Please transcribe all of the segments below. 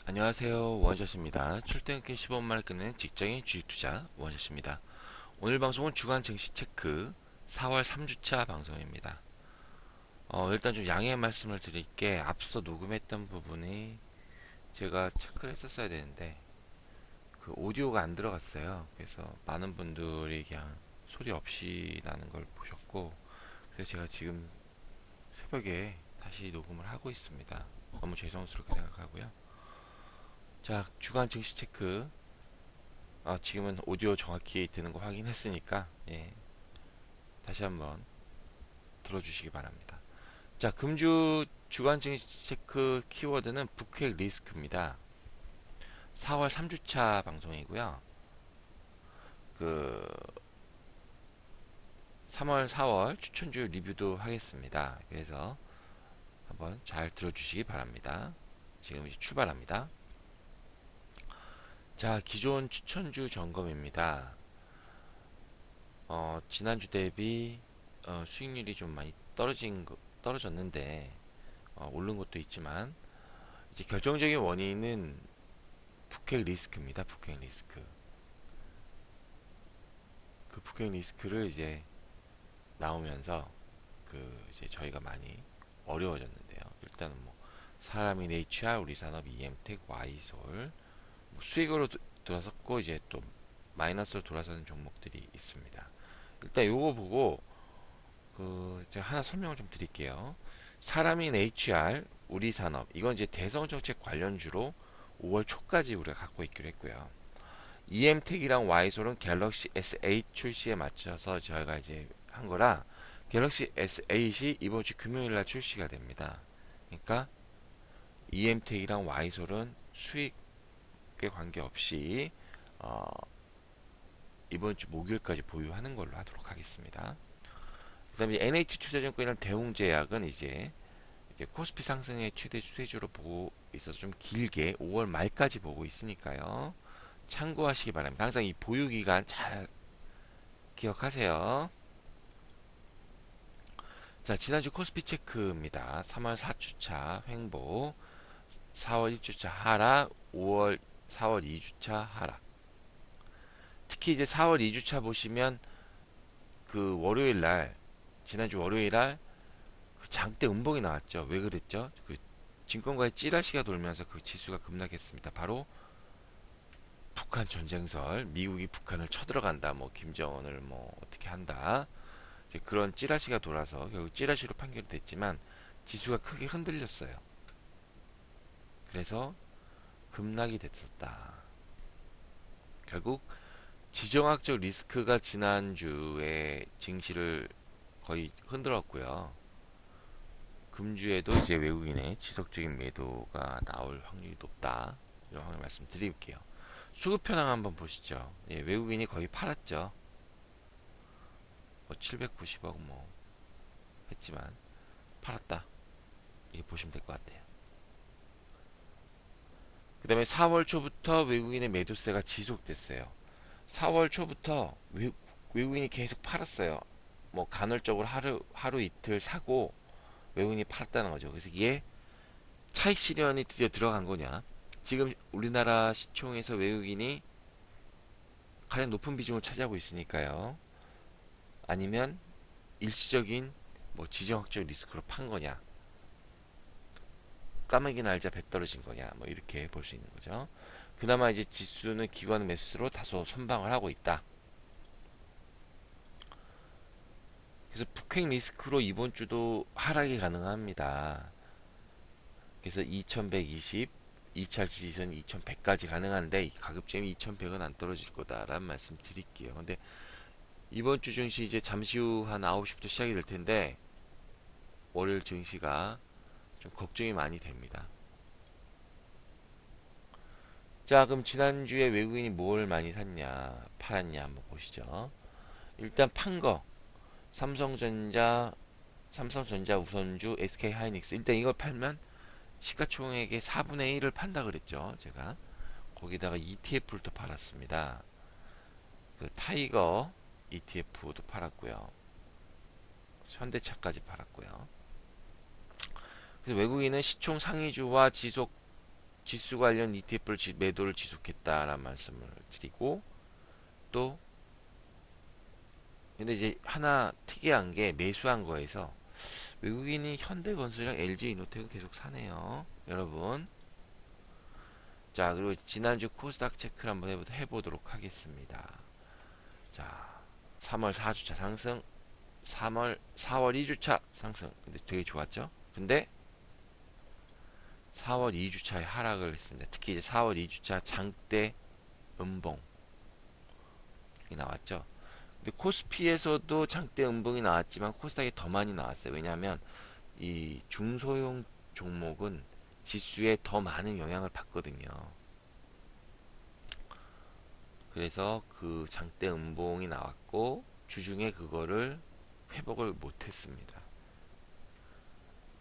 안녕하세요. 원샷입니다. 출퇴근길 15분만에 끊는 직장인 주식투자 원샷입니다. 오늘 방송은 주간 증시 체크 4월 3주차 방송입니다. 일단 좀 양해의 말씀을 드릴게 앞서 녹음했던 부분이 제가 체크를 했었어야 되는데 그 오디오가 안 들어갔어요. 그래서 많은 분들이 그냥 소리 없이 나는 걸 보셨고 그래서 제가 지금 새벽에 다시 녹음을 하고 있습니다. 너무 죄송스럽게 생각하고요. 자, 주간 증시 체크 지금은 오디오 정확히 드는 거 확인했으니까 다시 한번 들어주시기 바랍니다. 자, 금주 주간 증시 체크 키워드는 북핵 리스크입니다. 4월 3주차 방송이고요. 그 3월, 4월 추천주 리뷰도 하겠습니다. 그래서 한번 잘 들어주시기 바랍니다. 지금 이제 출발합니다. 자, 기존 추천주 점검입니다. 지난주 대비 수익률이 좀 많이 떨어졌는데 오른 것도 있지만 이제 결정적인 원인은 북핵 리스크입니다. 북핵 리스크. 그 북핵 리스크를 이제 나오면서 그 이제 저희가 많이 어려워졌는데요. 일단은 뭐 사람인 HR, 우리산업, EM텍, Y솔 뭐 수익으로 돌아섰고 이제 또 마이너스로 돌아서는 종목들이 있습니다. 일단 요거 보고 그 제가 하나 설명을 좀 드릴게요. 사람인 HR, 우리산업 이건 이제 대성정책 관련주로 5월 초까지 우리가 갖고 있기로 했고요. EM텍이랑 Y솔은 갤럭시 S8 출시에 맞춰서 저희가 이제 한 거라 갤럭시 S8이 이번 주 금요일 날 출시가 됩니다. 그러니까 EM텍이랑 Y솔은 수익에 관계없이 어, 이번 주 목요일까지 보유하는 걸로 하도록 하겠습니다. 그다음에 NH투자증권이랑 대웅제약은 이제 코스피 상승의 최대 수혜주로 보고 있어서 좀 길게 5월 말까지 보고 있으니까요. 참고하시기 바랍니다. 항상 이 보유 기간 잘 기억하세요. 자, 지난주 코스피 체크입니다. 3월 4주차 횡보, 4월 1주차 하락, 4월 2주차 하락. 특히 이제 4월 2주차 보시면 그 월요일 날, 지난주 월요일 날 그 장대 음봉이 나왔죠. 왜 그랬죠? 그 증권가의 찌라시가 돌면서 그 지수가 급락했습니다. 바로 북한 전쟁설, 미국이 북한을 쳐들어간다, 뭐 김정은을 뭐 어떻게 한다. 이제 그런 찌라시가 돌아서 결국 찌라시로 판결이 됐지만 지수가 크게 흔들렸어요. 그래서 급락이 됐었다. 결국 지정학적 리스크가 지난주에 증시를 거의 흔들었고요. 금주에도 이제 외국인의 지속적인 매도가 나올 확률이 높다. 이런 확률 말씀드릴게요. 수급 현황 한번 보시죠. 외국인이 거의 팔았죠. 뭐 790억 뭐 했지만 팔았다. 이렇게 보시면 될 것 같아요. 그 다음에 4월 초부터 외국인의 매도세가 지속됐어요. 4월 초부터 외국인이 계속 팔았어요. 뭐 간헐적으로 하루 이틀 사고 외국인이 팔았다는 거죠. 그래서 이게 차익 실현이 드디어 들어간 거냐? 지금 우리나라 시총에서 외국인이 가장 높은 비중을 차지하고 있으니까요. 아니면 일시적인 뭐 지정학적 리스크로 판 거냐? 까마귀 날자 배 떨어진 거냐? 뭐 이렇게 볼 수 있는 거죠. 그나마 이제 지수는 기관 매수로 다소 선방을 하고 있다. 그래서 북핵 리스크로 이번 주도 하락이 가능합니다. 그래서 2120, 2차 지지선 2100까지 가능한데 가급적이면 2100은 안 떨어질 거다라는 말씀 드릴게요. 근데 이번 주 증시 이제 잠시 후 한 9시부터 시작이 될 텐데 월요일 증시가 좀 걱정이 많이 됩니다. 자, 그럼 지난주에 외국인이 뭘 많이 샀냐, 팔았냐 한번 보시죠. 일단 판 거, 삼성전자, 우선주, SK하이닉스. 일단 이걸 팔면 시가총액의 4분의 1을 판다 그랬죠. 제가 거기다가 ETF를 또 팔았습니다. 그 타이거 ETF도 팔았고요. 현대차까지 팔았고요. 그래서 외국인은 시총 상위주와 지속 지수 관련 ETF를 매도를 지속했다라는 말씀을 드리고, 또 근데 이제 하나 특이한 게 매수한 거에서 외국인이 현대건설이랑 LG이노텍은 계속 사네요, 여러분. 자, 그리고 지난주 코스닥 체크를 한번 해보도록 하겠습니다. 자, 3월 4주차 상승, 4월 2주차 상승. 근데 되게 좋았죠? 근데 4월 2주차에 하락을 했습니다. 특히 이제 4월 2주차 장대 음봉이 나왔죠. 근데 코스피에서도 장대 음봉이 나왔지만 코스닥이 더 많이 나왔어요. 왜냐하면 이 중소형 종목은 지수에 더 많은 영향을 받거든요. 그래서 그 장대 음봉이 나왔고 주중에 그거를 회복을 못했습니다.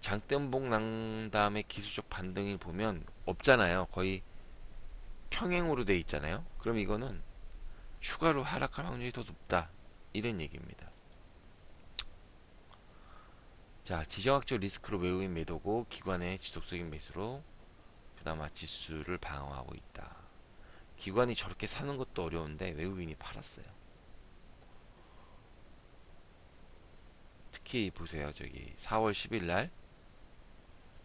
장대 음봉 난 다음에 기술적 반등이 보면 없잖아요. 거의 평행으로 돼 있잖아요. 그럼 이거는 추가로 하락할 확률이 더 높다, 이런 얘기입니다. 자, 지정학적 리스크로 외국인 매도고 기관의 지속적인 매수로 그나마 지수를 방어하고 있다. 기관이 저렇게 사는 것도 어려운데 외국인이 팔았어요. 특히 보세요. 저기 4월 10일 날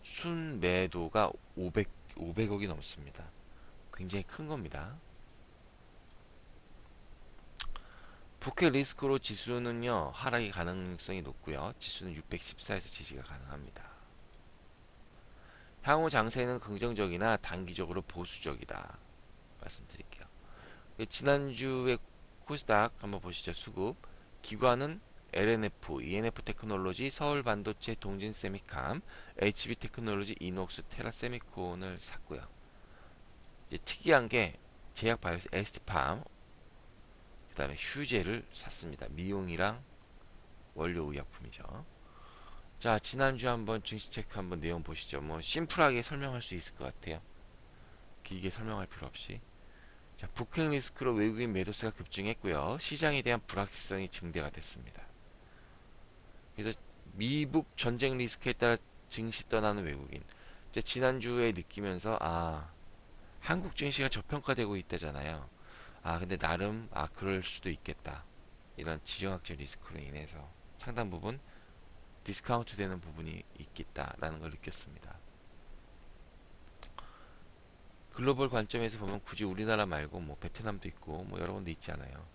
순매도가 500억이 넘습니다. 굉장히 큰 겁니다. 부캐 리스크로 지수는요, 하락의 가능성이 높고요. 지수는 614에서 지지가 가능합니다. 향후 장세는 긍정적이나 단기적으로 보수적이다, 말씀드릴게요. 지난주에 코스닥 한번 보시죠. 수급 기관은 LNF, ENF 테크놀로지, 서울반도체, 동진세미캄, HB테크놀로지, 이녹스, 테라세미콘을 샀고요. 이제 특이한 게 제약바이오스, ST팜, 그 다음에 휴재를 샀습니다. 미용이랑 원료의약품이죠. 자, 지난주 한번 증시 체크 한번 내용 보시죠. 뭐 심플하게 설명할 수 있을 것 같아요. 길게 설명할 필요 없이. 자, 북핵 리스크로 외국인 매도세가 급증했고요. 시장에 대한 불확실성이 증대가 됐습니다. 그래서 미북 전쟁 리스크에 따라 증시 떠나는 외국인. 이제 지난주에 느끼면서 한국 증시가 저평가되고 있다잖아요. 근데 나름 그럴 수도 있겠다. 이런 지정학적 리스크로 인해서 상당 부분 디스카운트 되는 부분이 있겠다라는 걸 느꼈습니다. 글로벌 관점에서 보면 굳이 우리나라 말고 뭐 베트남도 있고 뭐 여러 군데 있지 않아요.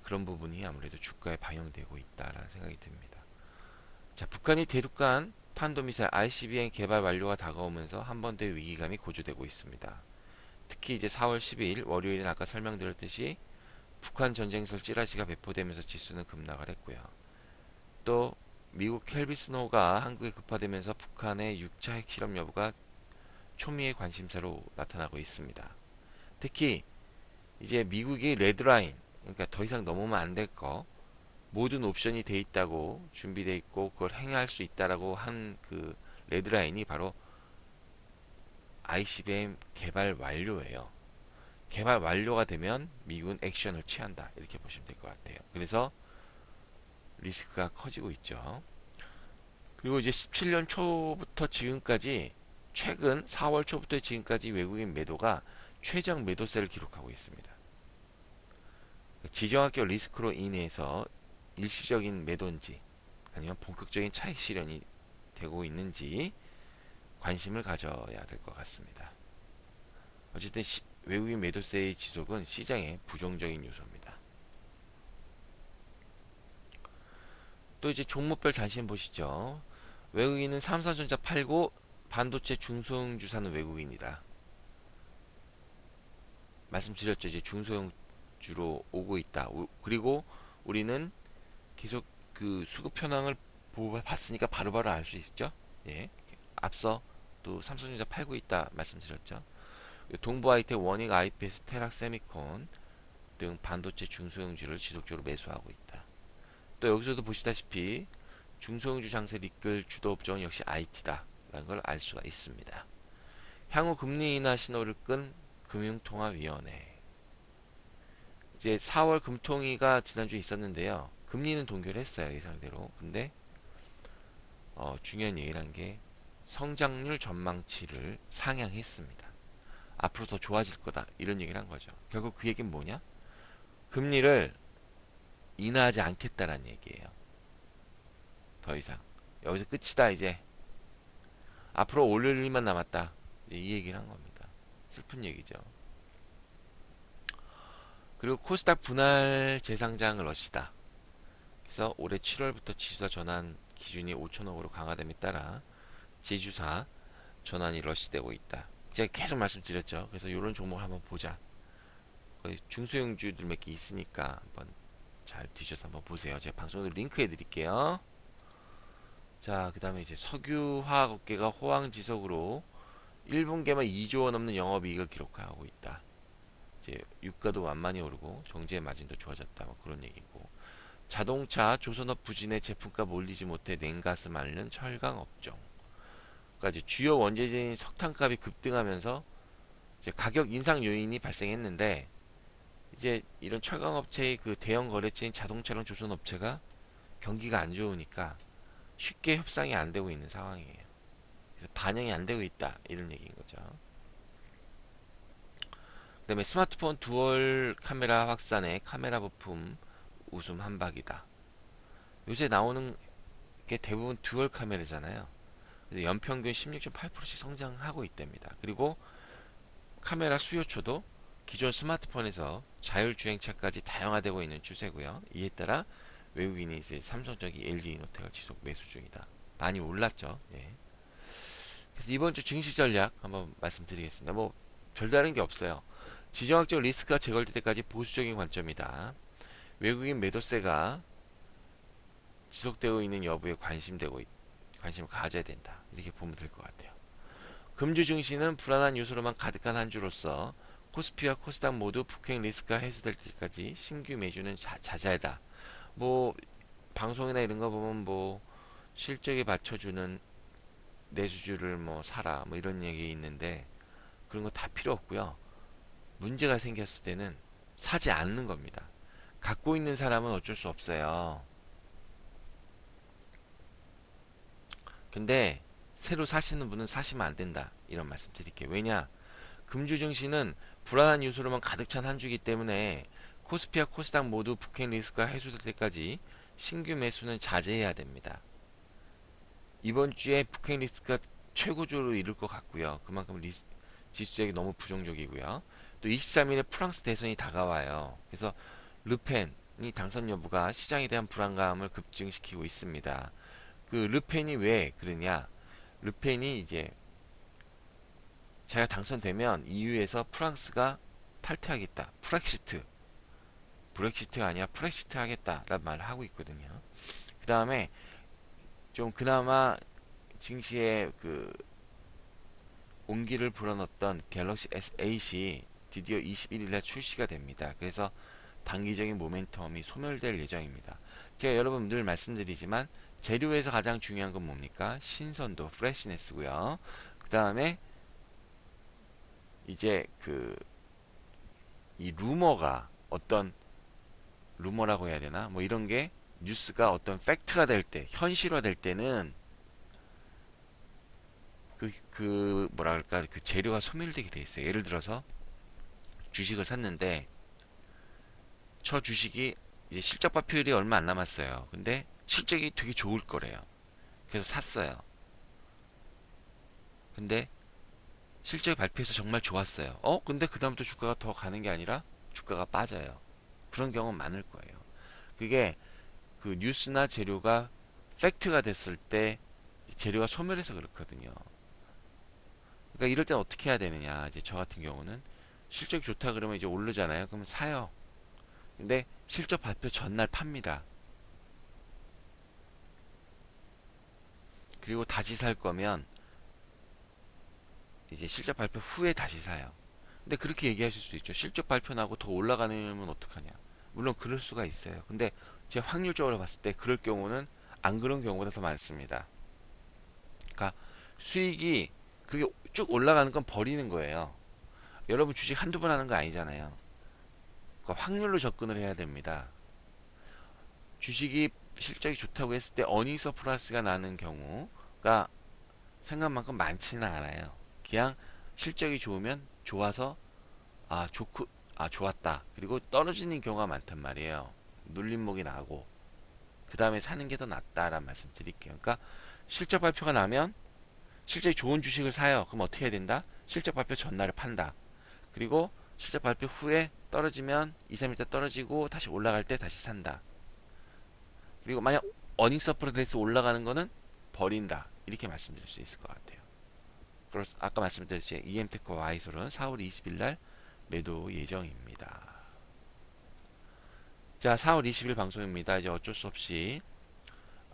그런 부분이 아무래도 주가에 반영되고 있다라는 생각이 듭니다. 자, 북한이 대륙간 탄도미사일 ICBM 개발 완료가 다가오면서 한 번 더 위기감이 고조되고 있습니다. 특히 이제 4월 12일 월요일은 아까 설명드렸듯이 북한 전쟁설 찌라시가 배포되면서 지수는 급락을 했고요. 또 미국 켈비스노가 한국에 급파되면서 북한의 6차 핵실험 여부가 초미의 관심사로 나타나고 있습니다. 특히 이제 미국이 레드라인, 그러니까 더 이상 넘으면 안 될 거, 모든 옵션이 돼 있다고 준비돼 있고 그걸 행할 수 있다라고 한 그 레드라인이 바로 ICBM 개발 완료예요. 개발 완료가 되면 미국은 액션을 취한다, 이렇게 보시면 될 것 같아요. 그래서 리스크가 커지고 있죠. 그리고 이제 17년 초부터 지금까지, 최근 4월 초부터 지금까지 외국인 매도가 최저 매도세를 기록하고 있습니다. 지정학적 리스크로 인해서 일시적인 매도인지 아니면 본격적인 차익 실현이 되고 있는지 관심을 가져야 될 것 같습니다. 어쨌든 외국인 매도세의 지속은 시장의 부정적인 요소입니다. 또 이제 종목별 단신 보시죠. 외국인은 삼성전자 팔고 반도체 중소형주 사는 외국인이다. 말씀드렸죠. 이제 중소형주로 오고 있다. 그리고 우리는 계속 그 수급 현황을 봤으니까 바로바로 알 수 있죠. 예. 앞서 또 삼성전자 팔고 있다 말씀드렸죠. 동부하이텍, 원익, IPS, 테락, 세미콘 등 반도체 중소형주를 지속적으로 매수하고 있다. 또 여기서도 보시다시피 중소형주 장세를 이끌 주도 업종은 역시 IT다 라는 걸 알 수가 있습니다. 향후 금리 인하 신호를 끈 금융통화위원회, 이제 4월 금통위가 지난주에 있었는데요. 금리는 동결했어요, 예상대로. 근데 중요한 얘기를 한 게 성장률 전망치를 상향했습니다. 앞으로 더 좋아질 거다. 이런 얘기를 한 거죠. 결국 그 얘기는 뭐냐? 금리를 인하하지 않겠다라는 얘기예요. 더 이상. 여기서 끝이다 이제. 앞으로 올릴 일만 남았다. 이제 이 얘기를 한 겁니다. 슬픈 얘기죠. 그리고 코스닥 분할 재상장 러시다. 그래서 올해 7월부터 지주사 전환 기준이 5천억으로 강화됨에 따라 지주사 전환이 러시되고 있다. 제가 계속 말씀드렸죠. 그래서 이런 종목을 한번 보자. 거의 중소형주들 몇 개 있으니까 한번 잘 뒤져서 한번 보세요. 제가 방송으로 링크 해드릴게요. 자, 그 다음에 이제 석유화학업계가 호황지속으로 1분기에만 2조 원 넘는 영업이익을 기록하고 있다. 이제 유가도 완만히 오르고 정제 마진도 좋아졌다. 뭐 그런 얘기고. 자동차 조선업 부진에 제품값 올리지 못해 냉가스 앓는 철강 업종. 그러니까 이제 주요 원재료인 석탄값이 급등하면서 이제 가격 인상 요인이 발생했는데 이제 이런 철강 업체의 그 대형 거래처인 자동차랑 조선업체가 경기가 안 좋으니까 쉽게 협상이 안 되고 있는 상황이에요. 그래서 반영이 안 되고 있다 이런 얘기인 거죠. 그다음에 스마트폰 듀얼 카메라 확산에 카메라 부품 웃음 한박이다. 요새 나오는 게 대부분 듀얼 카메라잖아요. 그래서 연평균 16.8%씩 성장하고 있답니다. 그리고 카메라 수요처도 기존 스마트폰에서 자율주행차까지 다양화되고 있는 추세고요. 이에 따라 외국인이 이제 삼성전기, LG이노텍을 지속 매수 중이다. 많이 올랐죠. 예. 그래서 이번 주 증시 전략 한번 말씀드리겠습니다. 뭐 별다른 게 없어요. 지정학적 리스크가 제거될 때까지 보수적인 관점이다. 외국인 매도세가 지속되고 있는 여부에 관심을 가져야 된다. 이렇게 보면 될 것 같아요. 금주 증시는 불안한 요소로만 가득한 한 주로서 코스피와 코스닥 모두 북행 리스크가 해소될 때까지 신규 매수는 자제하다. 뭐 방송이나 이런 거 보면 뭐 실적에 받쳐주는 내수주를 뭐 사라 뭐 이런 얘기 있는데 그런 거 다 필요 없고요. 문제가 생겼을 때는 사지 않는 겁니다. 갖고 있는 사람은 어쩔 수 없어요. 근데 새로 사시는 분은 사시면 안 된다. 이런 말씀 드릴게요. 왜냐? 금주 증시는 불안한 요소로만 가득 찬 한 주기 때문에 코스피와 코스닥 모두 북행 리스크가 해소될 때까지 신규 매수는 자제해야 됩니다. 이번 주에 북행 리스크가 최고조로 이룰 것 같고요. 그만큼 지수액이 너무 부정적이고요. 또 23일에 프랑스 대선이 다가와요. 그래서 르펜이 당선 여부가 시장에 대한 불안감을 급증시키고 있습니다. 그 르펜이 왜 그러냐? 르펜이 이제 자기가 당선되면 EU에서 프랑스가 탈퇴하겠다. 브렉시트가 아니라 프렉시트 하겠다라는 말을 하고 있거든요. 그 다음에 좀 그나마 증시에 그 온기를 불어넣었던 갤럭시 S8이 드디어 21일에 출시가 됩니다. 그래서 단기적인 모멘텀이 소멸될 예정입니다. 제가 여러분 늘 말씀드리지만 재료에서 가장 중요한 건 뭡니까? 신선도, 프레시네스고요. 그 다음에 이제 이 루머가 어떤 루머라고 해야 되나? 뭐 이런 게 뉴스가 어떤 팩트가 될 때, 현실화 될 때는 뭐라 그럴까? 그 재료가 소멸되게 돼 있어요. 예를 들어서 주식을 샀는데 저 주식이 이제 실적 발표일이 얼마 안 남았어요. 근데 실적이 되게 좋을 거래요. 그래서 샀어요. 근데 실적이 발표해서 정말 좋았어요. 근데 그다음부터 주가가 더 가는 게 아니라 주가가 빠져요. 그런 경우는 많을 거예요. 그게 그 뉴스나 재료가 팩트가 됐을 때 재료가 소멸해서 그렇거든요. 그러니까 이럴 땐 어떻게 해야 되느냐. 이제 저 같은 경우는 실적이 좋다 그러면 이제 오르잖아요. 그러면 사요. 근데 실적 발표 전날 팝니다. 그리고 다시 살 거면 이제 실적 발표 후에 다시 사요. 근데 그렇게 얘기하실 수 있죠. 실적 발표 나고 더 올라가면 어떡하냐. 물론 그럴 수가 있어요. 근데 제가 확률적으로 봤을 때 그럴 경우는 안 그런 경우보다 더 많습니다. 그러니까 수익이 그게 쭉 올라가는 건 버리는 거예요. 여러분 주식 한두 번 하는 거 아니잖아요. 그러니까 확률로 접근을 해야 됩니다. 주식이 실적이 좋다고 했을 때 어닝 서프라이즈가 나는 경우가 생각만큼 많지는 않아요. 그냥 실적이 좋으면 좋아서 좋고 좋았다. 그리고 떨어지는 경우가 많단 말이에요. 눌림목이 나고 그 다음에 사는 게 더 낫다라는 말씀 드릴게요. 그러니까 실적 발표가 나면 실적이 좋은 주식을 사요. 그럼 어떻게 해야 된다? 실적 발표 전날에 판다. 그리고 실적 발표 후에 떨어지면 2, 3일 때 떨어지고 다시 올라갈 때 다시 산다. 그리고 만약 어닝 서프라이즈 올라가는 거는 버린다. 이렇게 말씀드릴 수 있을 것 같아요. 그래서 아까 말씀드렸듯이 EM테크와 와이솔은 4월 20일 날 매도 예정입니다. 자, 4월 20일 방송입니다. 이제 어쩔 수 없이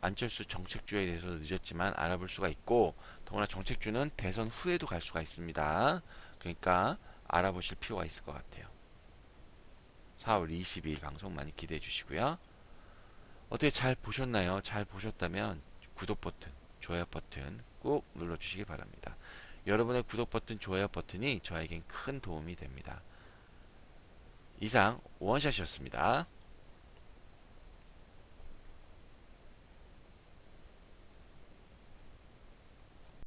안철수 정책주에 대해서 늦었지만 알아볼 수가 있고, 더구나 정책주는 대선 후에도 갈 수가 있습니다. 그러니까 알아보실 필요가 있을 것 같아요. 4월 22일 방송 많이 기대해 주시고요. 어떻게 잘 보셨나요? 잘 보셨다면 구독 버튼, 좋아요 버튼 꼭 눌러주시기 바랍니다. 여러분의 구독 버튼, 좋아요 버튼이 저에겐 큰 도움이 됩니다. 이상 원샷이었습니다.